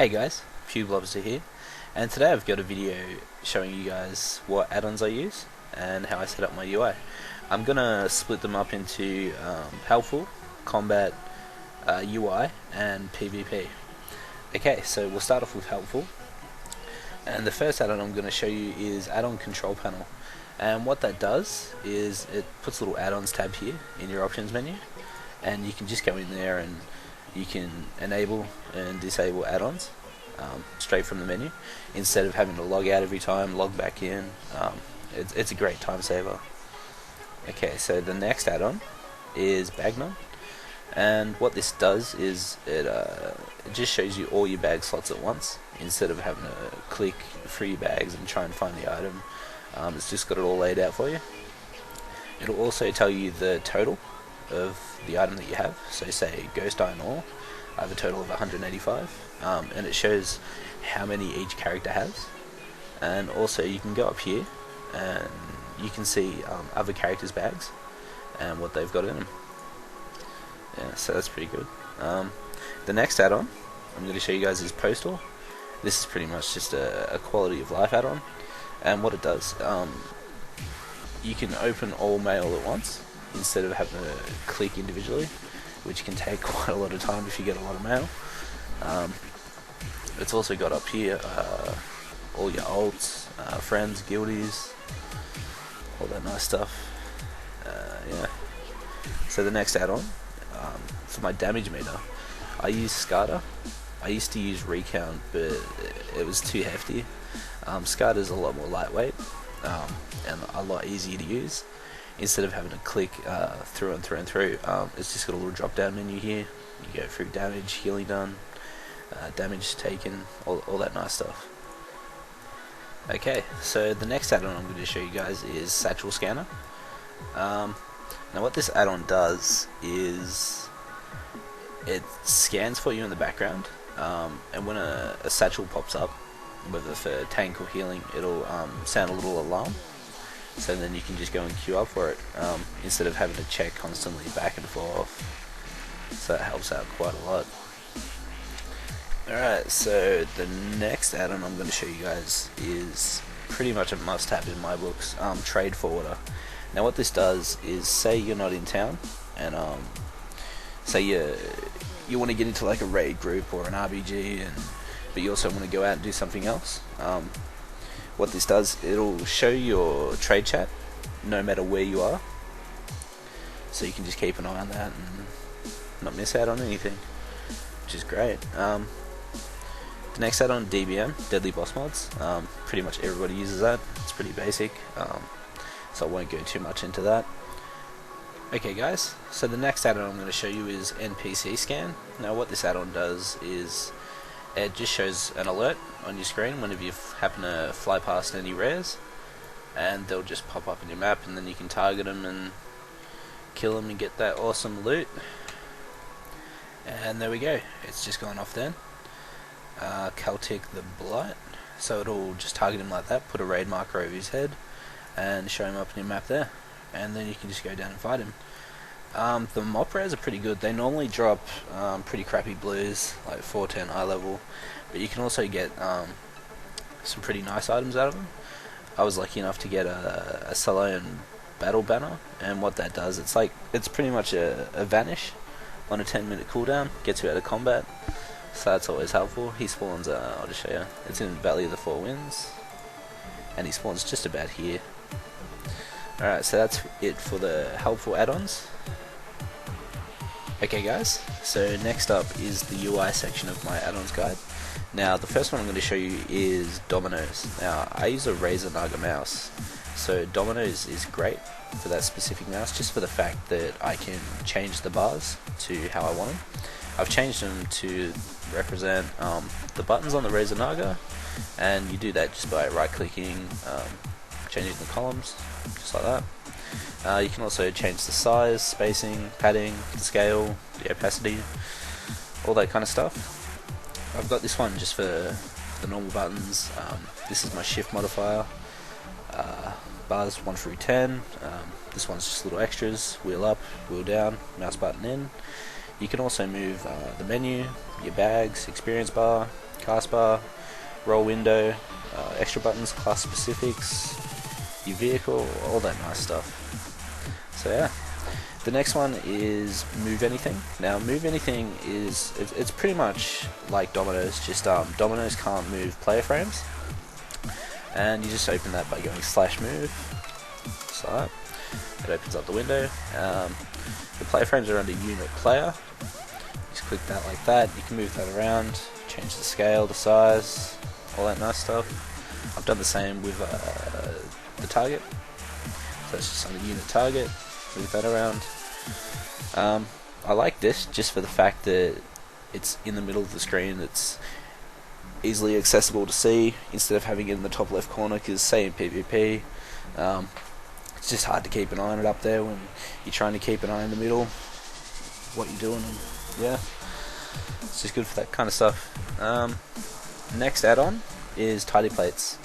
Hey guys, pubelobster here, and today I've got a video showing you guys what add-ons I use and how I set up my UI. I'm gonna split them up into helpful, combat, UI, and PvP. Okay, so we'll start off with helpful, and the first add-on I'm gonna show you is Addon Control Panel. And what that does is it puts a little add-ons tab here in your options menu, and you can just go in there and you can enable and disable add-ons straight from the menu instead of having to log out every time, log back in. It's a great time saver. Okay, so the next add-on is Bagnon, and what this does is it just shows you all your bag slots at once instead of having to click through your bags and try and find the item. It's just got it all laid out for you. It'll also tell you the total of the item that you have. So say ghost iron ore, I have a total of 185, and it shows how many each character has. And also you can go up here and you can see other characters' bags and what they've got in them. Yeah, so that's pretty good. The next add-on I'm going to show you guys is Postal. This is pretty much just a quality of life add-on, and what it does, you can open all mail at once instead of having to click individually, which can take quite a lot of time if you get a lot of mail. It's also got up here all your alts, friends, guildies, all that nice stuff. Yeah. So the next add-on, for my damage meter, I use Skada. I used to use Recount, but it was too hefty. Skada is a lot more lightweight and a lot easier to use. Instead of having to click through and through and through, it's just got a little drop down menu here. You go through damage, healing done, damage taken, all that nice stuff. Okay, so the next add-on I'm going to show you guys is Satchel Scanner. Now what this add-on does is it scans for you in the background, and when a satchel pops up, whether for tank or healing, it'll sound a little alarm. So then you can just go and queue up for it instead of having to check constantly back and forth. So that helps out quite a lot. Alright, so the next add-on I'm going to show you guys is pretty much a must-have in my books, Trade Forwarder. Now what this does is, say you're not in town, and say you want to get into like a raid group or an RBG, but you also want to go out and do something else. What this does, it'll show your trade chat no matter where you are, so you can just keep an eye on that and not miss out on anything, which is great. The next add-on, DBM, Deadly Boss Mods. Pretty much everybody uses that. It's pretty basic, so I won't go too much into that. Okay guys, so the next add-on I'm going to show you is NPC Scan. Now what this add-on does is it just shows an alert on your screen whenever you happen to fly past any rares, and they'll just pop up in your map, and then you can target them and kill them and get that awesome loot. And there we go, it's just gone off then. Celtic the Blight, so it'll just target him like that, put a raid marker over his head and show him up in your map there, and then you can just go down and fight him. The mop rares are pretty good. They normally drop pretty crappy blues, like 410 high level, but you can also get some pretty nice items out of them. I was lucky enough to get a solo and battle banner, and what that does, it's pretty much a vanish on a 10-minute cooldown, gets you out of combat, so that's always helpful. He spawns, I'll just show you, it's in Valley of the Four Winds, and he spawns just about here. Alright, so that's it for the helpful add-ons. Okay guys, so next up is the UI section of my add-ons guide. Now the first one I'm going to show you is Dominos. Now I use a Razer Naga mouse, so Dominos is great for that specific mouse, just for the fact that I can change the bars to how I want them. I've changed them to represent the buttons on the Razer Naga, and you do that just by right clicking, changing the columns, just like that. You can also change the size, spacing, padding, the scale, the opacity, all that kind of stuff. I've got this one just for the normal buttons. This is my shift modifier, bars 1 through 10. This one's just little extras, wheel up, wheel down, mouse button in. You can also move the menu, your bags, experience bar, cast bar, roll window, extra buttons, class specifics, your vehicle, all that nice stuff. So yeah, the next one is move anything. Now move anything is it's pretty much like Dominos, just Dominos can't move player frames, and you just open that by going /move. So that it opens up the window. The player frames are under unit player. Just click that like that. You can move that around, change the scale, the size, all that nice stuff. I've done the same with the target. So it's just under unit target. Move that around. I like this just for the fact that it's in the middle of the screen. It's easily accessible to see instead of having it in the top left corner, because say in PvP it's just hard to keep an eye on it up there when you're trying to keep an eye in the middle what you're doing, and yeah, it's just good for that kind of stuff. Next add-on is tidy plates.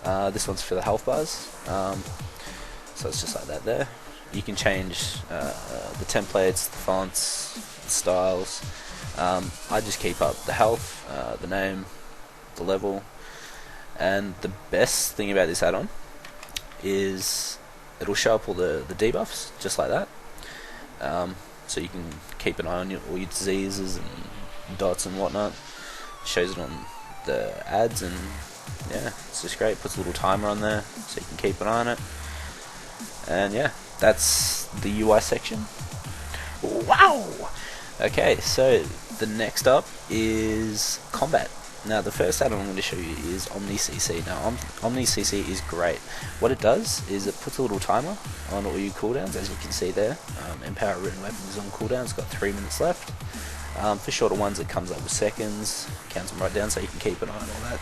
This one's for the health bars, so it's just like that there. You can change the templates, the fonts, the styles. I just keep up the health, the name, the level, and the best thing about this add-on is it'll show up all the debuffs just like that. So you can keep an eye on all your diseases and dots and whatnot. It shows it on the ads, and yeah, it's just great. Puts a little timer on there so you can keep an eye on it. And yeah, that's the UI section. Wow! Okay, so the next up is combat. Now the first add-on I'm going to show you is Omni CC. Now Omni CC is great. What it does is it puts a little timer on all your cooldowns, as you can see there. Empower written weapons on cooldown, it's got 3 minutes left. For shorter ones it comes up with seconds, counts them right down so you can keep an eye on all that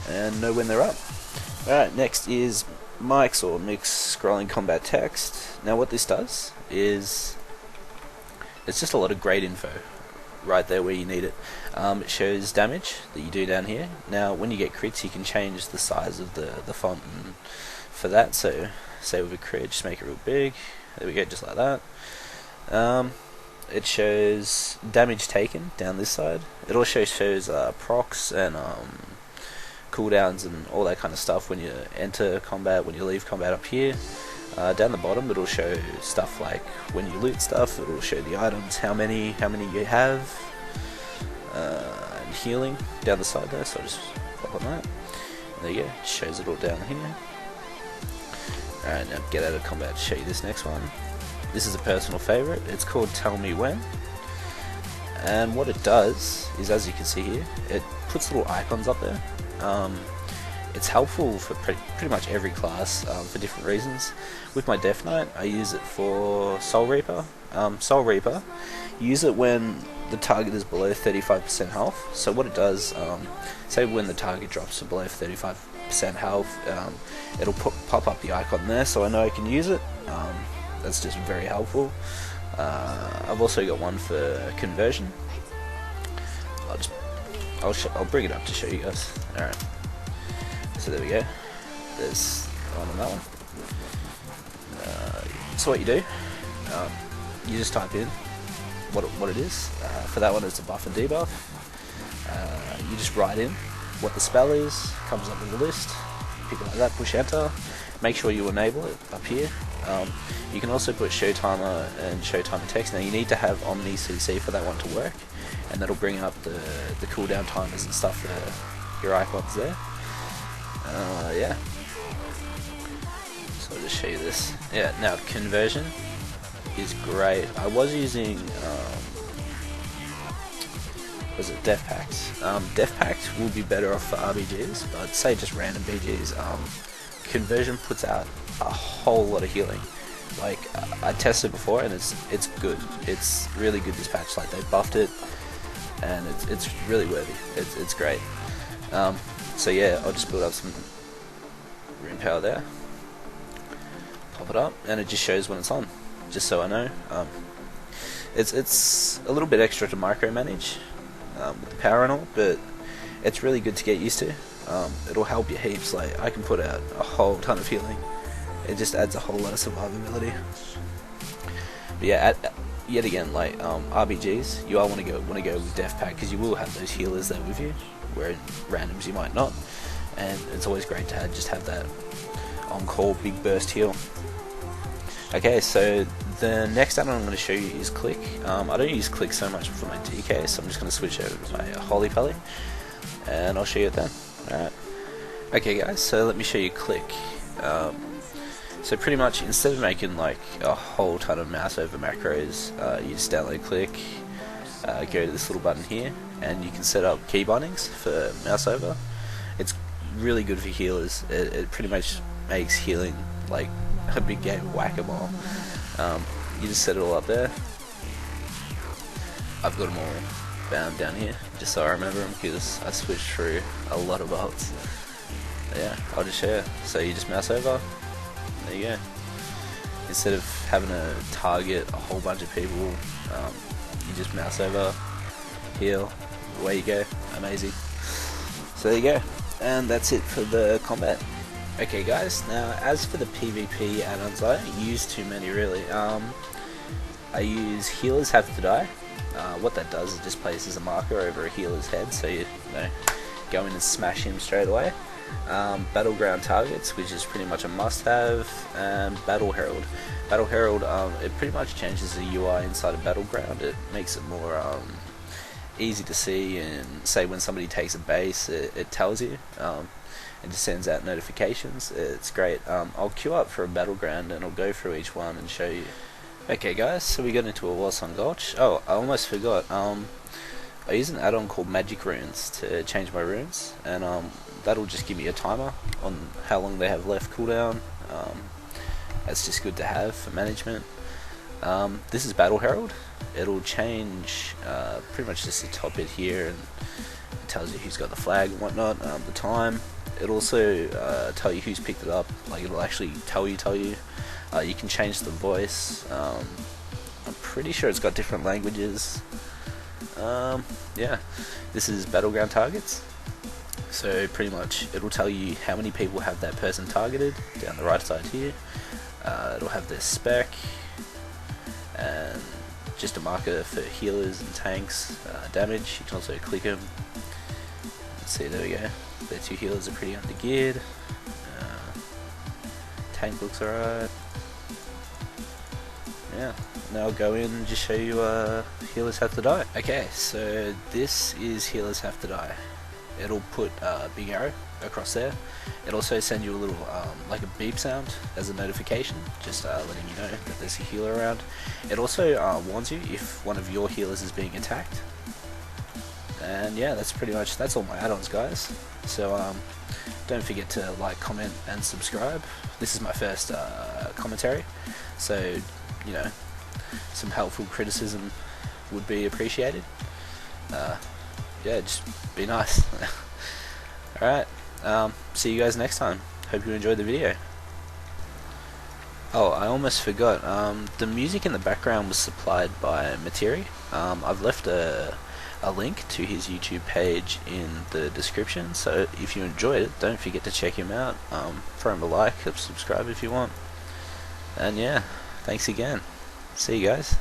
and know when they're up. Alright, next is mics or mixed scrolling combat text. Now what this does is it's just a lot of great info right there where you need it. It shows damage that you do down here. Now when you get crits you can change the size of the font for that, so say with a crit just make it real big. There we go, just like that. It shows damage taken down this side. It also shows procs and cooldowns and all that kind of stuff when you enter combat, when you leave combat up here. Down the bottom it'll show stuff like when you loot stuff, it'll show the items, how many you have, and healing down the side there, so I'll just pop on that. There you go, it shows it all down here. Alright, now get out of combat to show you this next one. This is a personal favourite, it's called Tell Me When. And what it does is, as you can see here, it puts little icons up there. It's helpful for pretty much every class for different reasons. With my Death Knight, I use it for Soul Reaper. Soul Reaper, use it when the target is below 35% health. So what it does, say when the target drops to below 35% health, it'll pop up the icon there, so I know I can use it. That's just very helpful. I've also got one for conversion. I'll bring it up to show you guys. Alright. So there we go. There's one on that one. So what you do, you just type in what it is. For that one it's a buff and debuff. You just write in what the spell is, comes up with a list, pick it like that, push enter, make sure you enable it up here. You can also put show timer and show timer text. Now you need to have Omni CC for that one to work, and that'll bring up the cooldown timers and stuff for your icons there. Yeah, so I'll just show you this. Yeah, now conversion is great. I was using was it Death Pact? Death Pact will be better off for RBGs, but say just random BGs. Conversion puts out a whole lot of healing. Like I tested before and it's good. It's really good this patch. Like they buffed it and it's really worthy. It's great. So yeah, I'll just build up some rune power there, pop it up, and it just shows when it's on, just so I know. It's a little bit extra to micromanage with the power and all, but it's really good to get used to. It'll help you heaps. Like I can put out a whole ton of healing. It just adds a whole lot of survivability. But yeah, yet again, like RBGs, you all want to go with Def Pack, because you will have those healers there with you, where in randoms you might not, and it's always great to just have that on call big burst heal. Okay, so the next add-on I'm going to show you is Clique. I don't use Clique so much for my DK, so I'm just going to switch over to my Holy Pally, and I'll show you it then. Alright. Okay guys, so let me show you Clique. So pretty much, instead of making like a whole ton of mouse over macros, you just download Clique, go to this little button here, and you can set up key bindings for mouse over. It's really good for healers. It pretty much makes healing like a big game of whack-a-mole. You just set it all up there. I've got them all bound down here, just so I remember them, because I switched through a lot of bolts. But yeah, I'll just show you. So you just mouse over. There you go. Instead of having to target a whole bunch of people, you just mouse over, heal, away you go. Amazing. So there you go. And that's it for the combat. Okay guys, now as for the PvP add-ons, I don't use too many really. I use Healers Have to Die. What that does is just places a marker over a healer's head, so you know, go in and smash him straight away. Battleground targets, which is pretty much a must-have, and Battle Herald. Battle Herald, it pretty much changes the UI inside of Battleground. It makes it more easy to see, and say when somebody takes a base, it tells you. It just sends out notifications. It's great. I'll queue up for a Battleground and I'll go through each one and show you. Okay guys, so we got into a Warsong Gulch. Oh, I almost forgot. I use an add-on called Magic Runes to change my runes, and that'll just give me a timer on how long they have left cooldown. That's just good to have for management. This is Battle Herald. It'll change pretty much just the top bit here, and it tells you who's got the flag and whatnot, the time. It'll also tell you who's picked it up, like it'll actually tell you. You can change the voice. I'm pretty sure it's got different languages. Yeah, this is Battleground targets. So pretty much it'll tell you how many people have that person targeted down the right side here. It'll have their spec, and just a marker for healers and tanks, damage. You can also click them. Let's see, there we go. The two healers are pretty under-geared. Tank looks alright. Yeah, now I'll go in and just show you Healers Have to Die. Okay, so this is Healers Have to Die. It'll put a big arrow across there. It'll also send you a little, like a beep sound as a notification, just letting you know that there's a healer around. It also warns you if one of your healers is being attacked. And yeah, that's all my add-ons guys. So don't forget to like, comment and subscribe. This is my first commentary, so you know, some helpful criticism would be appreciated. Yeah, just be nice. Alright, see you guys next time. Hope you enjoyed the video. Oh, I almost forgot, the music in the background was supplied by METIRI. I've left a link to his YouTube page in the description, so if you enjoyed it, don't forget to check him out. Throw him a like, subscribe if you want. And yeah, thanks again. See you guys.